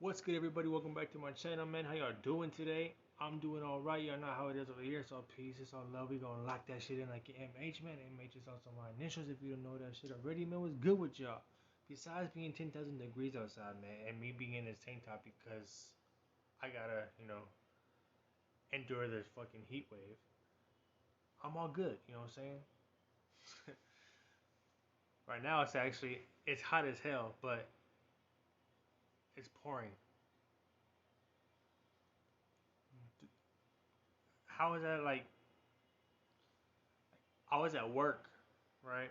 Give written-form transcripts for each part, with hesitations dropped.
What's good, everybody? Welcome back to my channel, man. How y'all doing today? I'm doing all right. Y'all know how it is over here. It's all peace. It's all love. We gonna lock that shit in like an MH, man. MH is also my initials. If you don't know that shit already, man, what's good with y'all? Besides being 10,000 degrees outside, man, and me being in this tank top because I gotta, endure this fucking heat wave. I'm all good. You know what I'm saying? Right now, it's hot as hell, but it's pouring. How is that like? I was at work, right?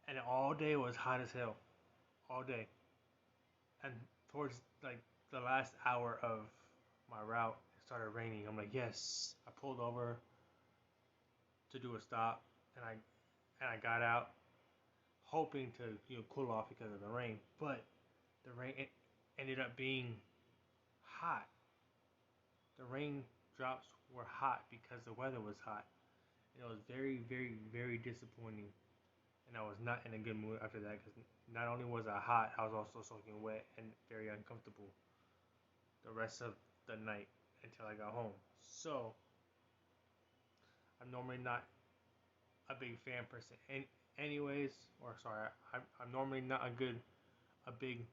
And all day was hot as hell, all day. And towards like the last hour of my route, it started raining. I'm like, yes. I pulled over to do a stop, and I got out, hoping to cool off because of the rain. But the rain ended up being hot. The raindrops were hot because the weather was hot. And it was very, very, very disappointing. And I was not in a good mood after that because not only was I hot, I was also soaking wet and very uncomfortable the rest of the night until I got home. So I'm normally not a big fan person, anyways, or sorry, I'm normally not a big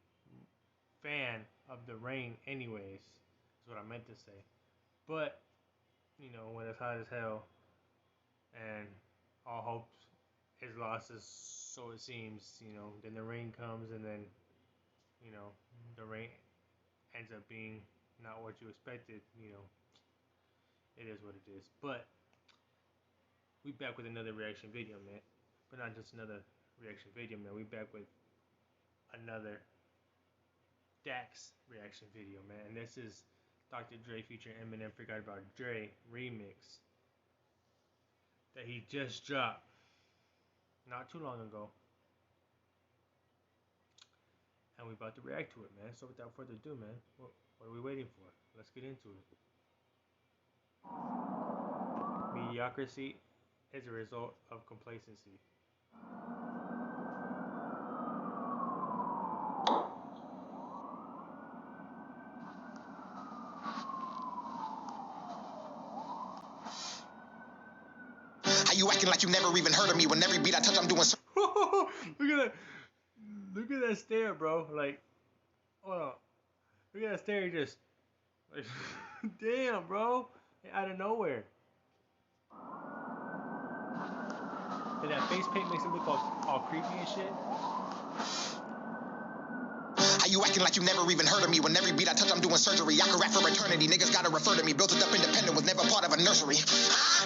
fan of the rain, anyways. Is what I meant to say. But when it's hot as hell and all hope is lost, so it seems. Then the rain comes, and then you know the rain ends up being not what you expected. It is what it is. But we back with another reaction video, man. But not just another reaction video, man. We back with another Dax reaction video, man. And this is Dr. Dre featuring Eminem Forgot About Dre remix that he just dropped not too long ago. And we about to react to it, man. So without further ado, man, what are we waiting for? Let's get into it. Mediocrity is a result of complacency. How you acting like you never even heard of me when every beat I touch I'm doing Look at that stare, bro. Like, hold on. Look at that stare, just like, damn, bro. Out of nowhere. And that face paint makes him look all creepy and shit. How you acting like you never even heard of me when every beat I touch I'm doing surgery. I can rap for eternity, niggas gotta refer to me. Built it up independent, was never part of a nursery.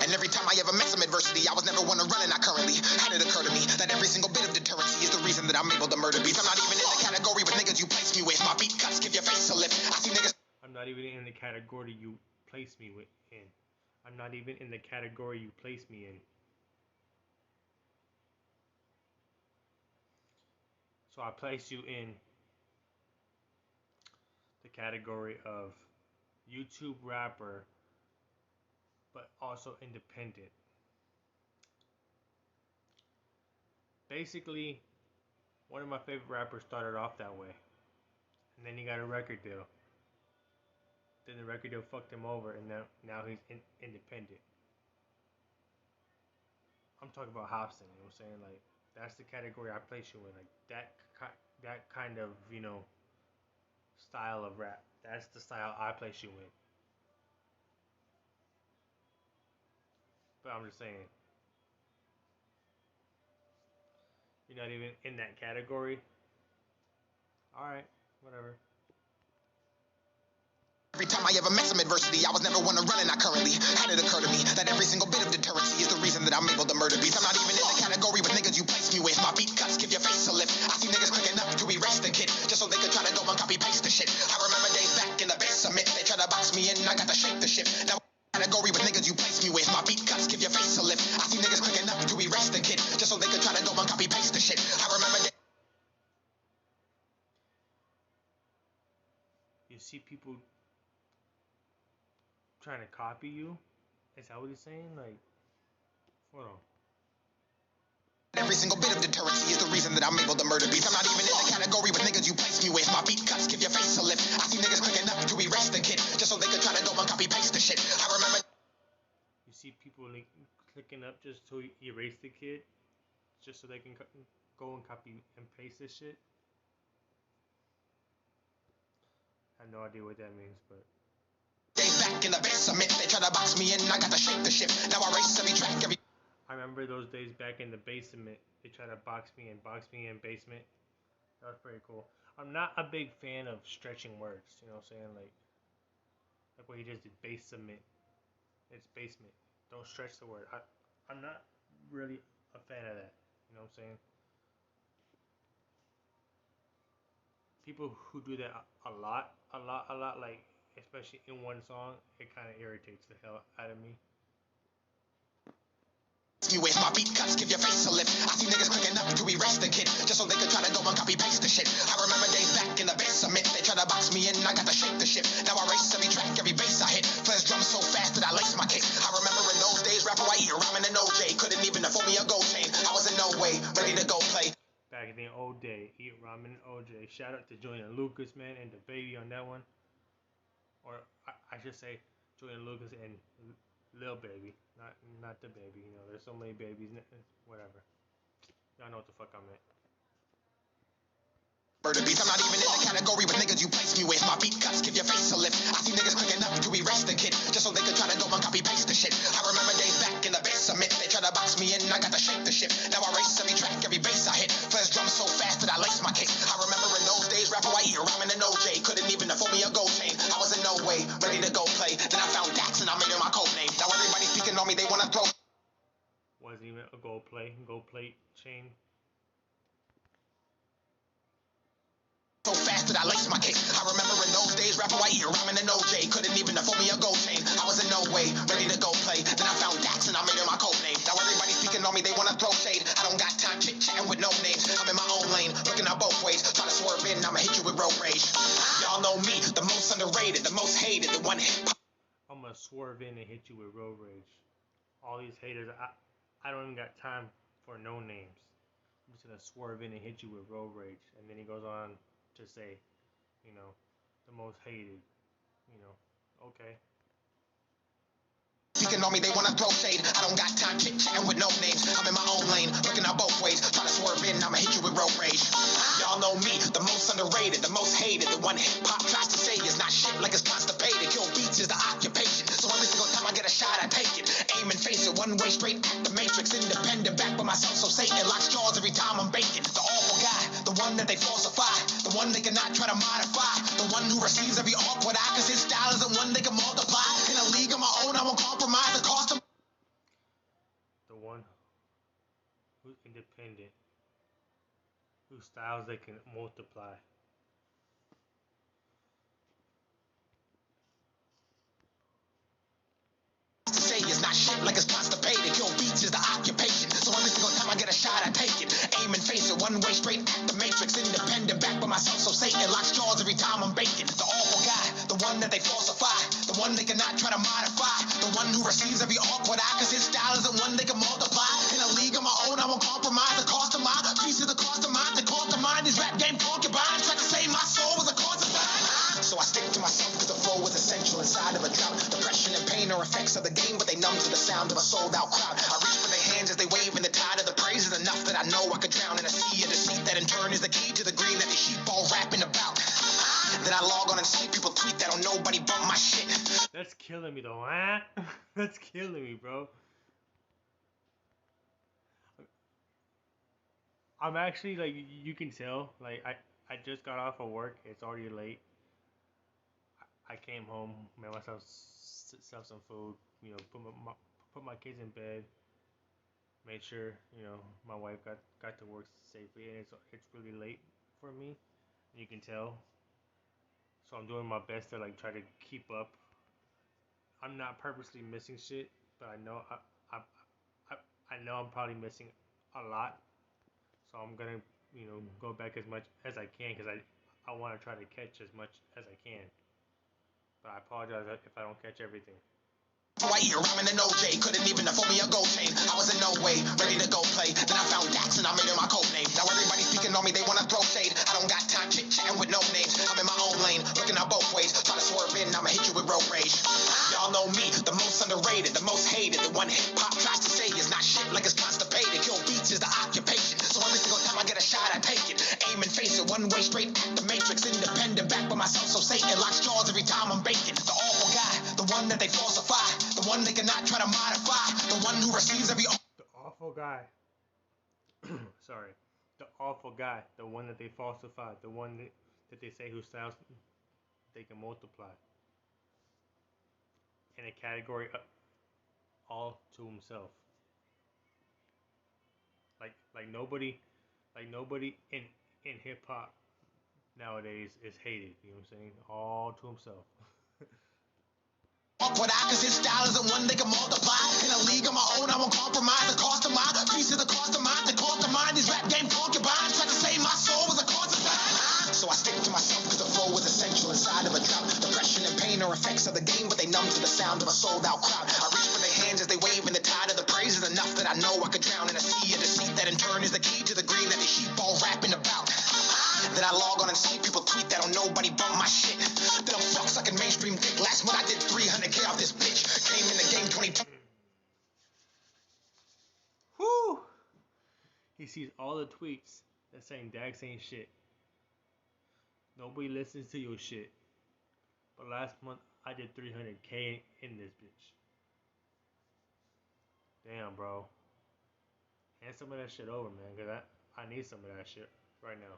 And every time I ever met some adversity, I was never one to run, and I currently had it occur to me that every single bit of deterrency is the reason that I'm able to murder beats. I'm not even in the category with niggas you place me with. My beat cuts give your face a lift. I see niggas. I'm not even in the category you place me in. I'm not even in the category you place me in. So I place you in the category of YouTube rapper, but also independent. Basically, one of my favorite rappers started off that way, and then he got a record deal. Then the record deal fucked him over, and now he's independent. I'm talking about Hobson. You know what I'm saying? Like, that's the category I place you in. Like that kind of style of rap. That's the style I place you in. But I'm just saying, you're not even in that category. All right, whatever. Every time I ever met some adversity, I was never one to run, and I currently had it occur to me that every single bit of deterrency is the reason that I'm able to murder beats. I'm not even in the category with niggas you place me with. My beat cuts give your face a lift. I see niggas quick enough to erase the kid just so they could try to go and copy paste the shit. I remember days back in the basement, they tried to box me in, I got to shake the shit. Now category with niggas you place me with. My beat cuts give your face a lift. I see niggas quick enough to erase the kid just so they could try to go and copy paste the shit. I remember days. You see people trying to copy you? Is that what he's saying? Like, hold on. Every single bit of deterrency is the reason that I'm able to murder beats. I'm not even in the category. category with niggas you place me with. My beat cuts give your face a lift. I see niggas clicking up to erase the kid, just so they could try to go and copy paste the shit. I remember. You see people like clicking up just to erase the kid, just so they can go and copy and paste this shit. I have no idea what that means, but. Days back in the basement, they try to box me in. I got to shake the shit. Now I race every track, every. I remember those days back in the basement. They try to box me in basement. That was pretty cool. I'm not a big fan of stretching words. You know what I'm saying? Like what he just did. Basement. It's basement. Don't stretch the word. I'm not really a fan of that. You know what I'm saying? People who do that a lot, like especially in one song, it kind of irritates the hell out of me. Me with my beat cuts give your face a lift. I see niggas clicking up to erase the kid, just so they could try to go and copy paste the shit. I remember days back in the basement, they try to box me in. I got to shake the shit. Now I race every track, every bass I hit. Flash drums so fast that I lace my kicks. I remember in those days, rapper white ear, rhyming an OJ, couldn't even afford me a gold chain. I was in no way ready to go play. Back in the old day, eat ramen and OJ. Shout out to Julian Lucas, man, and the baby on that one. Or I should say Julian Lucas and Lil Baby, not the baby. You know, there's so many babies. Whatever. Y'all know what the fuck I meant. Murder beats, I'm not even in the category with niggas you place me with. My beat cuts give your face a lift. I see niggas clicking up to erase the kid, just so they could try to go and copy paste the shit. I remember days back in the basement, they try to box me in. I got to shake the shit. Now I race every track, every bass I hit. Flash drums so fast that I lace my kicks. I remember in those days, rapper white ear, rhyming an OJ, couldn't even afford me a gold chain. I was in no way ready to go play. Then I found Dax and I made it my code name. Now everybody speaking on me, they wanna throw. Wasn't even a gold plate chain. So fast that I lace my kicks. I remember in those days, rapper white ear, rhyming an OJ, couldn't even afford me a gold chain. I was in no way ready to go play. Then I found Dax and I made it my code name. Now everybody speaking on me, they wanna throw shade. I don't got time chit-chatting with no names. I'm in my own lane, looking out both ways. Try to swerve in, I'ma hit you with road rage. Y'all know me, the most underrated, the most hated, the one hip. I'm gonna swerve in and hit you with road rage. All these haters, I don't even got time for no names. I'm just gonna swerve in and hit you with road rage. And then he goes on to say, you know, the most hated, you know, okay. Speaking on me, they wanna throw shade. I don't got time chit-chatting with no names. I'm in my own lane, looking out both ways. Try to swerve in, I'ma hit you with road rage. Y'all know me, the most underrated, the most hated, the one hip-hop tries to say is not shit like it's constipated. Kill beats is the occupation, so every single time I get a shot, I take it. Aim and face it, one way straight at the matrix. Independent, back by myself, so Satan locks jaws every time I'm baking. The awful guy, the one that they falsify, the one they cannot try to modify, the one who receives every awkward eye, cause his style isn't one they can multiply. In a league of my own, I won't compromise the cost of. The one who's independent, whose styles they can multiply. To say it's not shit like it's constipated. Kill beats is the occupation, so every single time I get a shot, I take it. Aim and face it, one way straight at the matrix. Independent, back by myself, so Satan locks jaws every time I'm baking. The awful guy, the one that they falsify, the one they cannot try to modify, the one who receives every awkward eye, cause his style isn't one they can multiply. In a league of my own, I won't compromise the cost of mine. Peace is the cost of mine, the cost of mine. This rap game concubine, tried to save my soul was a cause of mine. So I stick to myself, cause the flow is essential inside of a drought. Depression and pain are effects of the game, but they numb to the sound of a sold out crowd. I reach for their hands as they wave in the tide of the praise is enough that I know I could drown in a sea of deceit that in turn is the key to the green that these sheep all rapping about. Then I log on and see people tweet that on nobody bump my shit. That's killing me though, huh? That's killing me, bro. I'm actually, like, you can tell, like, I just got off of work. It's already late. I came home, made myself some food, you know, put my kids in bed, made sure, you know, my wife got to work safely, and it's really late for me. You can tell. So I'm doing my best to, like, try to keep up. I'm not purposely missing shit, but I know I know I'm probably missing a lot. So I'm gonna, you know, go back as much as I can, because I want to try to catch as much as I can. But I apologize if I don't catch everything. White ear, rhyming an OJ, couldn't even afford me a gold chain. I was in no way ready to go play. Then I found Dax and I made it my code name. Now everybody speaking on me, they wanna throw shade. I don't got No names, I'm in my own lane, looking out both ways. Try to swerve in, I'ma hit you with road rage. Y'all know me, the most underrated, the most hated. The one hip-hop tries to say is not shit like it's constipated. Kill beats is the occupation, so every single time I get a shot, I take it. Aim and face it, one way straight at the matrix. Independent, back by myself, so Satan locks jaws every time I'm baking. The awful guy, the one that they falsify, the one they cannot try to modify, the one who receives every... The awful guy. Sorry. The awful guy, the one that they falsify, the one that they say whose styles they can multiply. In a category all to himself. Like nobody in hip hop nowadays is hated. You know what I'm saying? All to himself. What I, cause his style is the one they can multiply. In a league of my own, I won't compromise the cost of mine. Piece of the cost of mine, the cost of mine. These rap game concubines tried to save my soul was a cause of mine. So I stick to myself cause the flow is essential inside of a drought. Depression and pain are effects of the game, but they numb to the sound of a sold out crowd. I reach for their hands as they wave in the tide of the praise is enough that I know I could drown in a sea of deceit that in turn is the key to the green that these sheep all rapping about. Then I log on and see people tweet that on nobody bump my shit. Them fuck sucking mainstream dick. Last month I did 300K off this bitch. Came in the game 22. Whoo! He sees all the tweets that saying Dax ain't shit. Nobody listens to your shit. But last month I did 300K in this bitch. Damn, bro. Hand some of that shit over, man, cause I need some of that shit right now.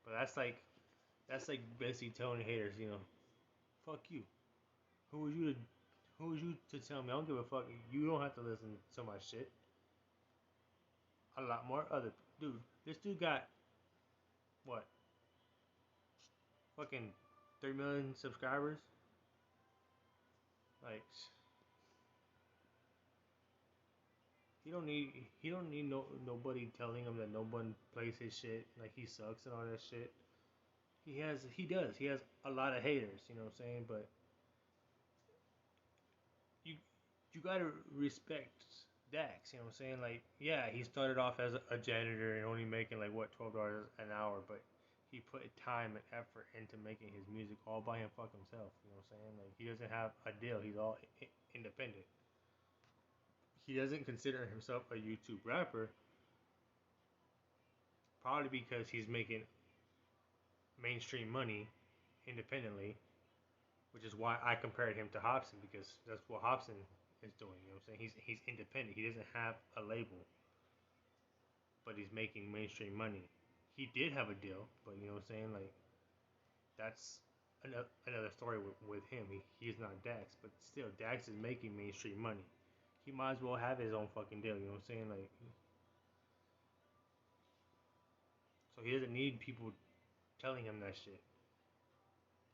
But that's like basically telling haters, you know, fuck you. Who was you to tell me? I don't give a fuck. You don't have to listen to my shit. A lot more other dude. This dude got what? Fucking 3 million subscribers. Like he don't need nobody telling him that no one plays his shit, like he sucks and all that shit. He has a lot of haters, you know what I'm saying? But you gotta respect Dax, you know what I'm saying? Like, yeah, he started off as a janitor and only making like what, $12 an hour, but he put time and effort into making his music all by him fuck himself, you know what I'm saying? Like, he doesn't have a deal, he's all independent. He doesn't consider himself a YouTube rapper, probably because he's making mainstream money independently, which is why I compared him to Hobson, because that's what Hobson is doing. You know what I'm saying? He's independent. He doesn't have a label, but he's making mainstream money. He did have a deal, but you know what I'm saying? Like, that's another story with him. He's not Dax, but still, Dax is making mainstream money. He might as well have his own fucking deal. You know what I'm saying? Like, so he doesn't need people telling him that shit.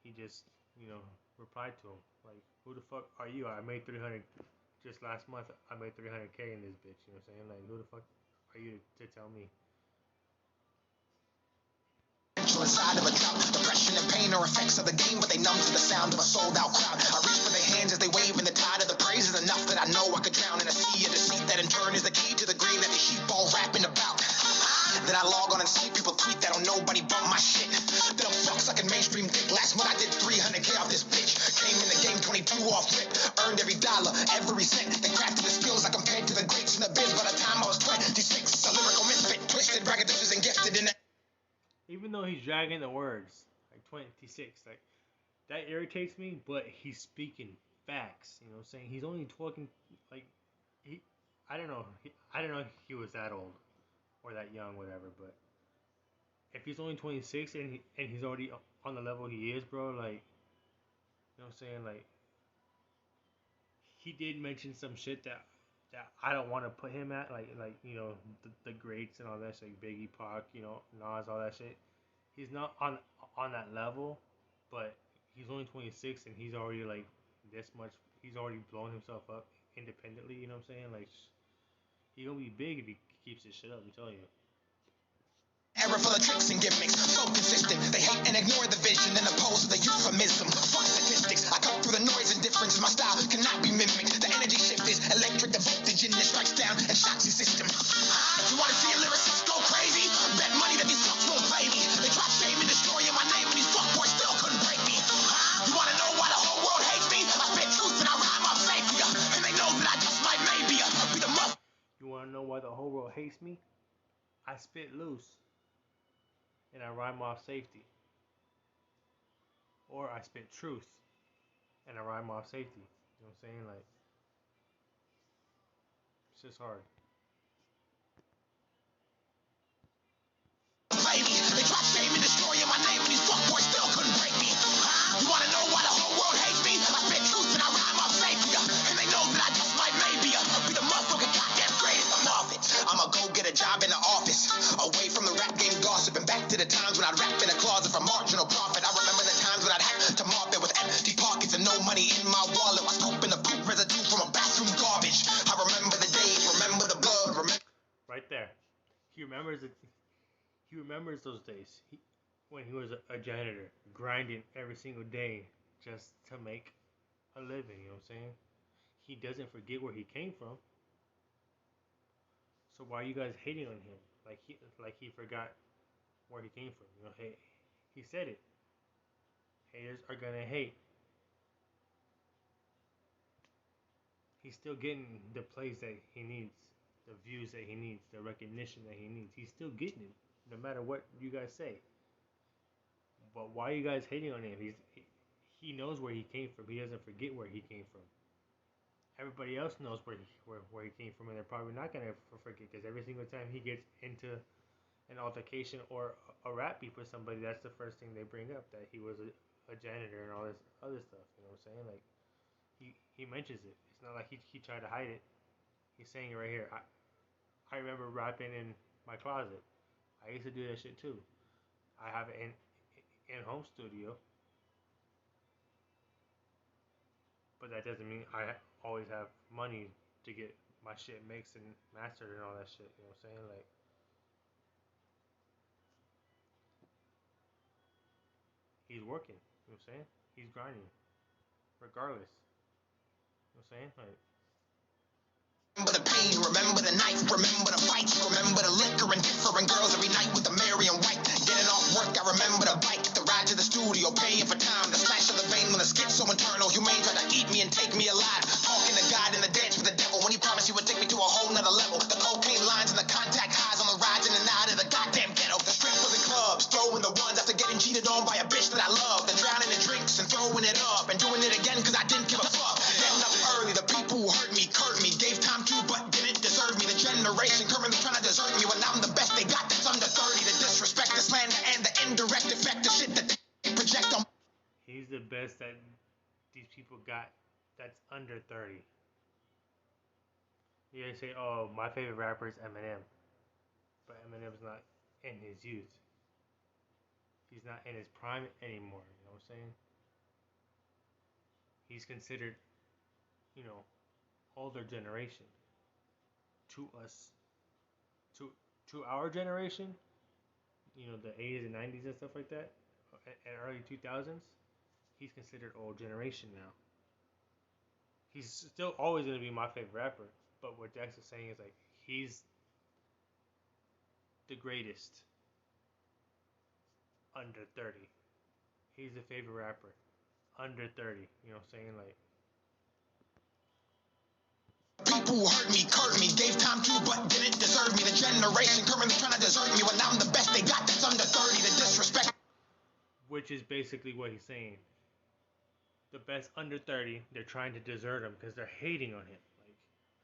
He just, you know, replied to him like, "Who the fuck are you? I made 300 just last month. I made 300K in this bitch." You know what I'm saying? Like, who the fuck are you to tell me? Inside of a drought, depression and pain are effects of the game, but they numb to the sound of a sold out crowd. I reach for their hands as they wave in the tide of the praise is enough that I know I could drown in a sea of deceit that in turn is the key to the green that the sheep all rapping about. Then I log on and see people tweet that on nobody bump my shit. Them fuck sucking mainstream dick. Last month I did 300K off this bitch. Came in the game 22 off rip. Earned every dollar, every cent. Then crafted the skills I compared to the greats in the biz. By the time I was 26, a lyrical misfit, twisted, braggadocious, and gifted in the... Even though he's dragging the words, like 26, like, that irritates me, but he's speaking facts, you know what I'm saying? He's only talking, like, I don't know if he was that old, or that young, whatever, but if he's only 26, and he's already on the level he is, bro, like, you know what I'm saying, like, he did mention some shit that I don't want to put him at, like you know, the greats and all that shit, like Biggie, Pac, you know, Nas, all that shit. He's not on that level, but he's only 26 and he's already like this much. He's already blown himself up independently. You know what I'm saying? Like, he gonna be big if he keeps his shit up. I'm telling you. Error full of tricks and gimmicks, so consistent. They hate and ignore the vision and oppose the euphemism. Fuck statistics, I cut through the noise and difference. My style cannot be mimicked. The energy shift is electric, the voltage in it strikes down and shocks your system. You wanna see a lyricist go crazy? Bet money world hates me, I spit loose and I rhyme off safety. Or I spit truth and I rhyme off safety. You know what I'm saying? Like, it's just hard. Baby, they tried shaming, destroying my name, and these fuckboys still couldn't break me. You wanna know why the whole world hates me? I spit truth and I rhyme off safety, and they know that I just might maybe be the motherfucking goddamn greatest. I'm off it. I'ma go get a job in the office, away from the rap game gossip, and back to the times when I'd rap in a closet for marginal profit. I remember the times when I'd have to mop it with empty pockets and no money in my wallet, while scooping the poop residue from a bathroom garbage. I remember the days, remember the blood, remember. Right there. He remembers it. He remembers those days when he was a janitor, grinding every single day just to make a living. You know what I'm saying? He doesn't forget where he came from. So why are you guys hating on him? Like he forgot where he came from. You know, hey, he said it. Haters are gonna hate. He's still getting the plays that he needs, the views that he needs, the recognition that he needs. He's still getting it, no matter what you guys say. But why are you guys hating on him? He knows where he came from. He doesn't forget where he came from. Everybody else knows where he came from, and they're probably not gonna forget, because every single time he gets into an altercation or a rap beef with somebody, that's the first thing they bring up, that he was a janitor and all this other stuff. You know what I'm saying? Like, he mentions it. It's not like he tried to hide it. He's saying it right here. I remember rapping in my closet. I used to do that shit too. I have it in home studio, but that doesn't mean I always have money to get my shit mixed and mastered and all that shit. You know what I'm saying? Like, he's working. You know what I'm saying? He's grinding, regardless. You know what I'm saying? Like, Remember the pain, remember the night, remember the fights, remember the liquor and different girls every night with the Marion White. Getting off work, I remember the bike, the ride to the studio, paying for time, the slash of the vein when the skit's so internal, humane tried to eat me and take me alive. Talking to God in the dance with the devil when he promised he would take me to a whole nother level. The cocaine lines and the contact highs on the rides in and out of the goddamn ghetto. The strippers and clubs, throwing the ones after getting cheated on by a bitch that I love. Then drowning in drinks and throwing it up and doing it again cause I didn't give a fuck. Getting up early, the people who hurt me, curved me, gave time to but didn't deserve me. The generation currently trying to desert me when I'm the best they got that's under 30. The disrespect, the slander, and the indirect effect, the shit that they project on. he's the best that these people got that's under 30. You guys say, oh, my favorite rapper is Eminem. But Eminem's not in his youth. He's not in his prime anymore. You know what I'm saying? He's considered, you know, older generation to us, to to our generation. You know, the 80s and 90s and stuff like that, and early 2000s. He's considered old generation now. He's still always gonna be my favorite rapper. But what Jax is saying is like he's the greatest under 30. He's the favorite rapper under 30. You know what I'm saying? Like, People who hurt me, curved me, gave time to but didn't deserve me. The generation currently trying to desert me when I'm the best they got that's under 30. The disrespect. which is basically what he's saying. The best under 30, they're trying to desert him because they're hating on him.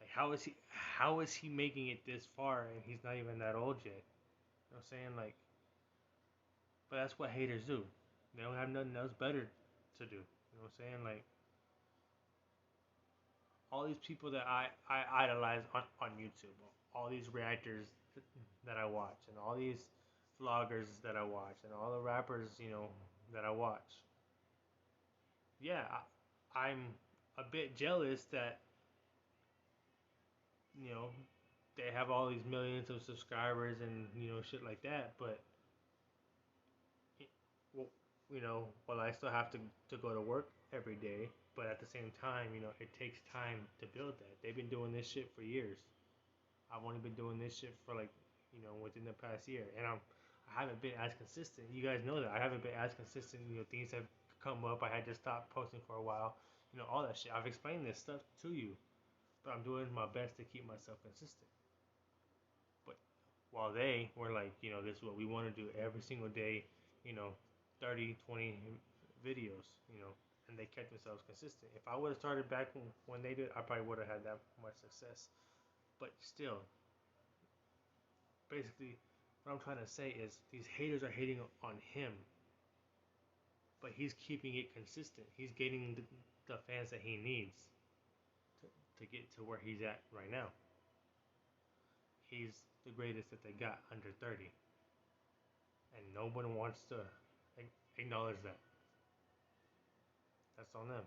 Like how is he making it this far and he's not even that old yet? You know what I'm saying? Like, but that's what haters do. They don't have nothing else better to do. You know what I'm saying? Like, all these people that I idolize on YouTube, all these reactors that I watch, and all these vloggers that I watch, and all the rappers, you know, that I watch. Yeah, I'm a bit jealous that, you know, they have all these millions of subscribers and, you know, shit like that, but, well, you know, well, I still have to go to work every day, but at the same time, you know, it takes time to build that. They've been doing this shit for years. I've only been doing this shit for like, you know, within the past year, and I haven't been as consistent. You guys know that I haven't been as consistent. You know, things have come up. I had to stop posting for a while. You know, all that shit. I've explained this stuff to you, but I'm doing my best to keep myself consistent. while they were like, this is what we want to do every single day, 30, 20 videos, and they kept themselves consistent. If I would have started back when they did, I probably would have had that much success. But still, basically, what I'm trying to say is these haters are hating on him, but he's keeping it consistent. He's getting the fans that he needs to get to where he's at right now. He's the greatest that they got under 30. And no one wants to acknowledge that. That's on them.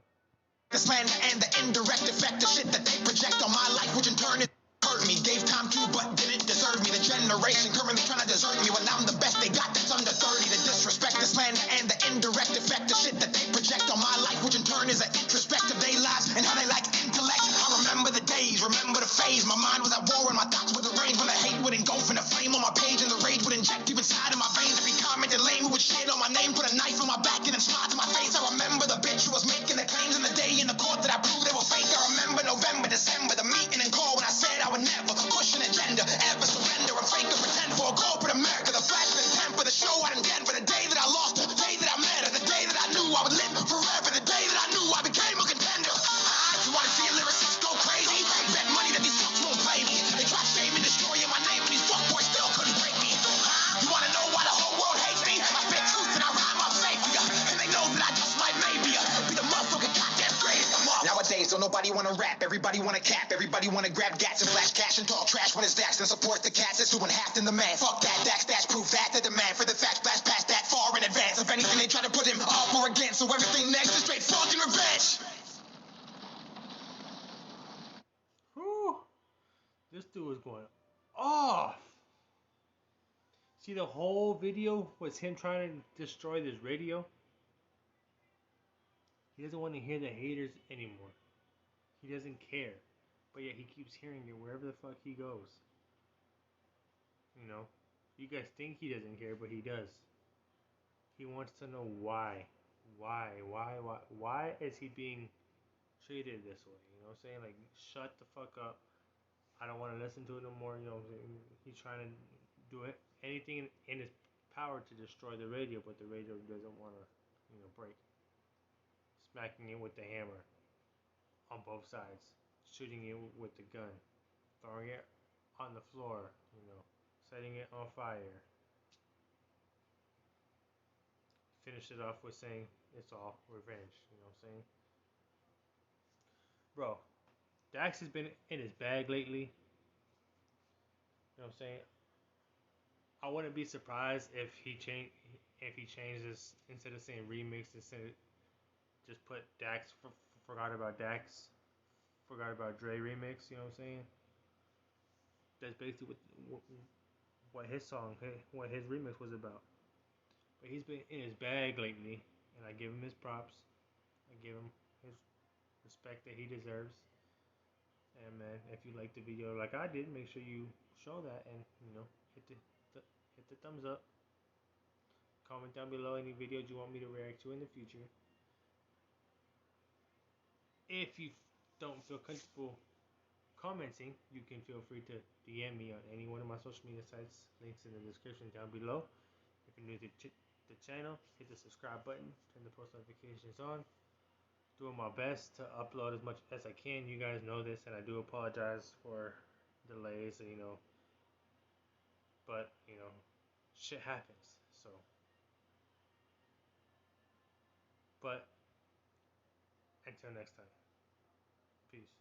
The slander and the indirect effect, the shit that they project on my life, which in turn hurt me. Gave time to, but didn't deserve me. The generation currently trying to desert me when I'm the best they got that's under 30. The disrespect, the slander and the indirect effect, the shit that they project on my life, which in turn is an introspective their lives and how they like intellect. I remember the days, remember the phase. My mind was at war and my thoughts were deranged when the hate would engulf in a flame on my page and the rage would inject deep inside of my veins. Every comment and lame who would shit on my name, put a knife on my back and then smile to my face. I remember the bitch who was making the claims in the day in the court that I proved they were fake. I remember November, December, the meeting and call when I said I would never push an agenda, ever surrender and fake or pretend for a corporate America. The flash and intent for the show I didn't get, for the day that I lost her, the day that I met her, the day that I knew I would live forever, the day that I knew I became a contender. I just want to see a lyricist go crazy, bet money that these fucks won't play me. They tried shaming, destroying my name, and these fuckboys still couldn't break me. You want to know why the whole world hates me? I spit truth and I rhyme up safety, and they know that I just might maybe be the motherfucking goddamn greatest. Nowadays, don't nobody wanna rap, everybody wanna cap, everybody wanna grab gats and flash cash and talk trash when it's Dax and support the cats that's doing half in the man. Fuck that, Dax, dash, proof that, the demand for the facts, blast past that far in advance. If anything, they try to put him up or against, so everything next is straight fucking revenge. Whew. This dude was going off. See, the whole video was him trying to destroy this radio. He doesn't want to hear the haters anymore. He doesn't care. But yet he keeps hearing it wherever the fuck he goes. You guys think he doesn't care, but he does. He wants to know why. Why is he being treated this way? You know what I'm saying? Like, shut the fuck up. I don't want to listen to it no more. You know what I'm saying? He's trying to do it, anything in his power to destroy the radio, but the radio doesn't want to, break. Smacking it with the hammer on both sides, shooting it with the gun, throwing it on the floor, setting it on fire. Finish it off with saying it's all revenge. You know what I'm saying? Bro, Dax has been in his bag lately. You know what I'm saying? I wouldn't be surprised if he changes instead of saying remix, instead of just put Dax, forgot about Dax, forgot about Dre remix. You know what I'm saying? That's basically what his song, what his remix was about. But he's been in his bag lately, and I give him his props. I give him his respect that he deserves. And man, if you like the video like I did, make sure you show that and hit the thumbs up. Comment down below any videos you want me to react to in the future. If you don't feel comfortable commenting, you can feel free to DM me on any one of my social media sites. Links in the description down below. If you're new to the channel, hit the subscribe button, turn the post notifications on. Doing my best to upload as much as I can. You guys know this, and I do apologize for delays, but shit happens. So, but until next time, peace.